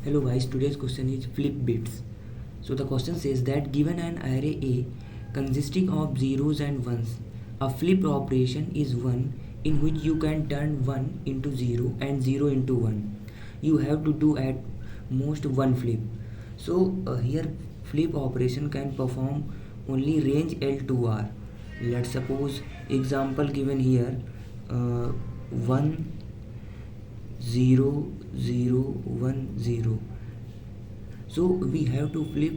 Hello guys, today's question is flip bits. So the question says that given an array A consisting of zeros and ones, a flip operation is one in which you can turn 1 into 0 and 0 into 1. You have to do at most one flip. So here flip operation can perform only range L to R. Let's suppose example given here 1 0 0 1 0. So we have to flip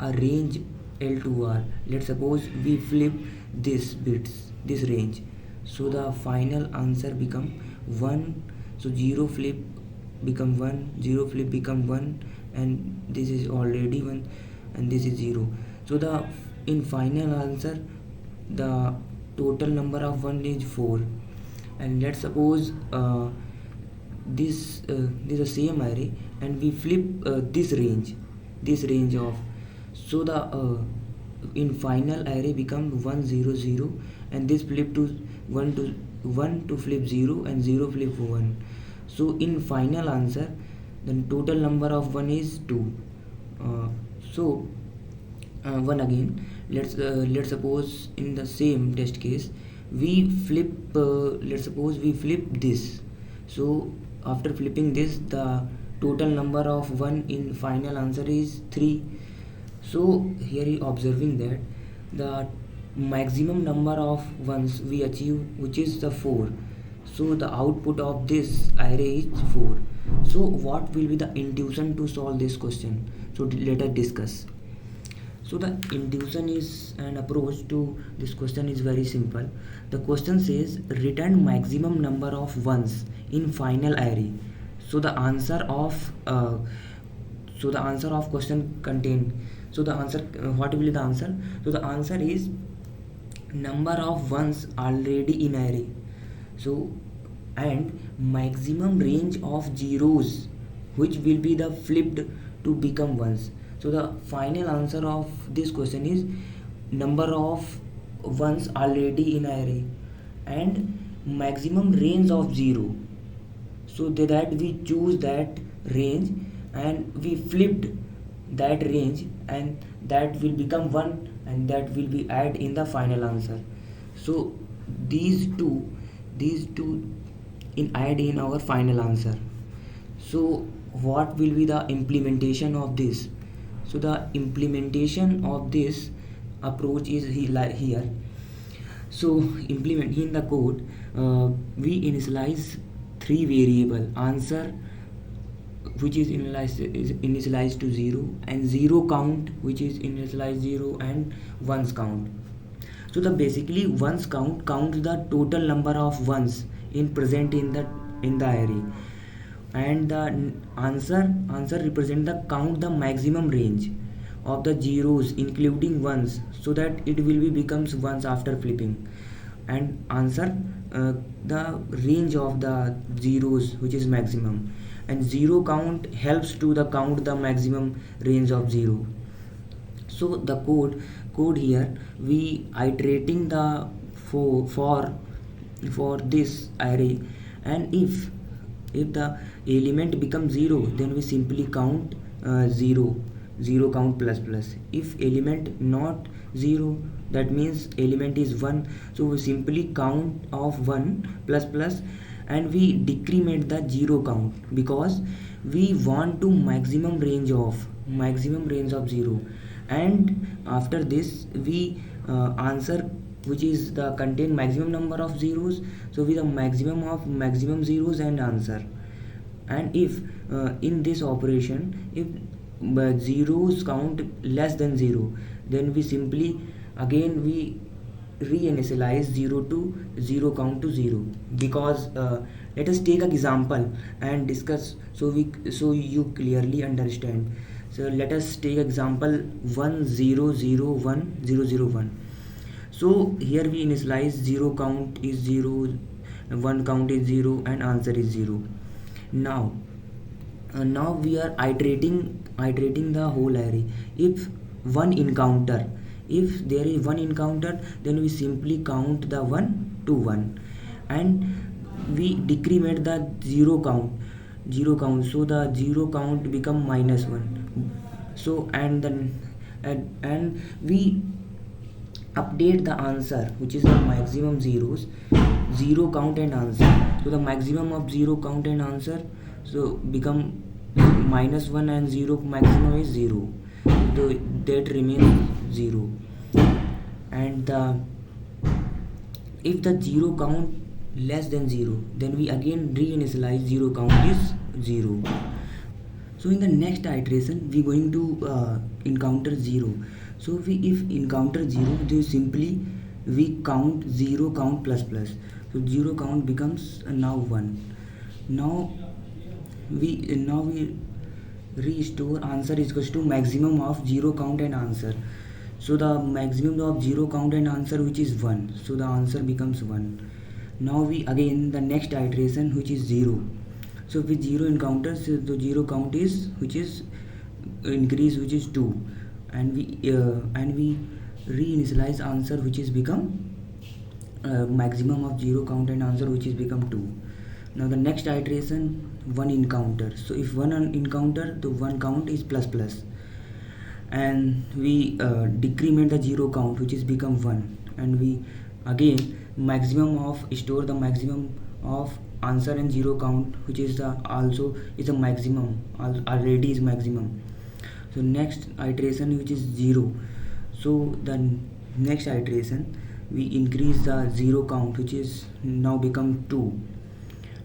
a range L to R. Let's suppose we flip this bits, this range. So the final answer become 1. So 0 flip become 1, 0 flip become 1, and this is already 1, and this is 0. So the in final answer the total number of 1 is 4. And let's suppose this is the same array and we flip this range of, so the in final array become 1 0 0, and this flip to 1 to flip 0 and 0 flip 1. So in final answer the total number of 1 is 2. So 1 again, let's suppose in the same test case we flip let's suppose we flip this. So after flipping this the total number of 1 in final answer is 3. So here you observing that the maximum number of ones we achieve, which is the 4. So the output of this array is 4. So what will be the intuition to solve this question? So let us discuss. So the intuition is an approach to this question is very simple. The question says return maximum number of ones in final array. So the answer of question contain. So the answer, what will be the answer? So the answer is number of ones already in array. So and maximum range of zeros which will be the flipped to become ones. So the final answer of this question is number of ones already in array and maximum range of 0. So that we choose that range and we flipped that range, and that will become 1, and that will be add in the final answer. So these two in add in our final answer. So what will be the implementation of this? So the implementation of this approach is here. So implement in the code we initialize 3 variable answer, which is initialized to 0, and 0 count, which is initialized 0, and ones count. So the basically ones count counts the total number of ones in present in the array, and the answer represent the count the maximum range of the zeros including ones, so that it will be becomes ones after flipping, and answer the range of the zeros which is maximum, and 0 count helps to the count the maximum range of 0. So the code here we iterating the for this array, and if the element becomes 0, then we simply count 0 count plus plus. If element not 0, that means element is 1, so we simply count of 1 plus plus, and we decrement the 0 count because we want to maximum range of 0. And after this we answer which is the contain maximum number of zeros, so with the maximum of maximum zeros and answer. And if in this operation if zeros count less than 0, then we simply again we reinitialize 0 count to 0, because let us take an example and discuss so you clearly understand. So let us take example 1 0 0 1 0 0 1. So here we initialize 0 count is 0, 1 count is 0, and answer is 0. Now we are iterating the whole array. If there is one encounter, then we simply count the 1 to 1, and we decrement the 0 count zero count, so the zero count become -1. So and then and we update the answer, which is the maximum zeros, zero count and answer. So the maximum of zero count and answer so become -1, and zero maximum is 0, so that remains 0. And the if the zero count less than 0, then we again reinitialize zero count is 0. So in the next iteration we going to encounter 0. So we if encounter 0, then simply we count 0 count plus plus, so 0 count becomes now 1. Now we restore answer is equals to maximum of 0 count and answer. So the maximum of 0 count and answer, which is 1, so the answer becomes 1. Now we again the next iteration, which is 0. So with 0 encounters, the 0 count is which is increase, which is 2, and we reinitialize answer, which is become maximum of 0 count and answer, which is become 2. Now the next iteration, 1 encounter. So if 1 encounter, the 1 count is plus plus, and we decrement the 0 count, which is become 1, and we again maximum of store the maximum of answer and 0 count, which is the also is a maximum, already is maximum. So next iteration, which is 0. So the next iteration we increase the 0 count, which is now become 2,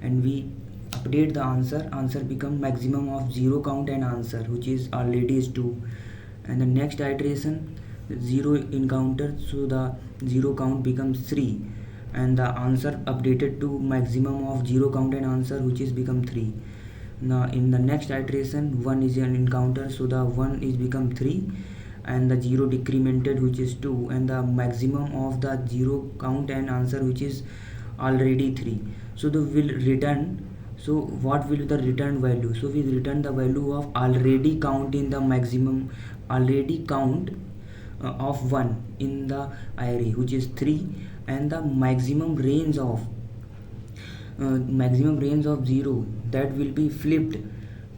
and we update the answer become maximum of 0 count and answer, which is already is 2. And the next iteration, 0 encounter, so the 0 count becomes 3, and the answer updated to maximum of 0 count and answer, which is become 3. Now in the next iteration, 1 is an encounter, so the 1 is become 3, and the 0 decremented, which is 2, and the maximum of the 0 count and answer, which is already 3. So the will return, so what will be the return value? So we return the value of already count in the maximum, already count of 1 in the array, which is 3, and the maximum range of 0, that will be flipped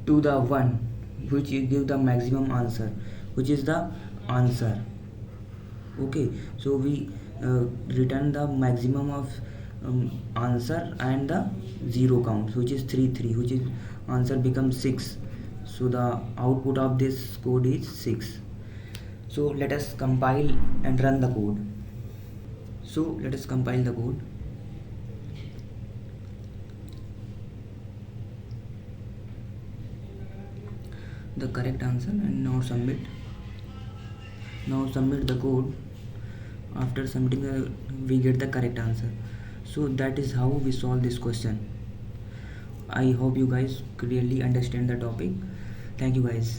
to the 1, which will give the maximum answer, which is the answer. Okay, so we return the maximum of answer and the 0 count, which is 3, which is answer becomes 6. So the output of this code is 6. So let us compile and run the code. So let us compile the code. The correct answer, and now submit. Now submit the code. After submitting we get the correct answer. So that is how we solve this question. I hope you guys clearly understand the topic. Thank you guys.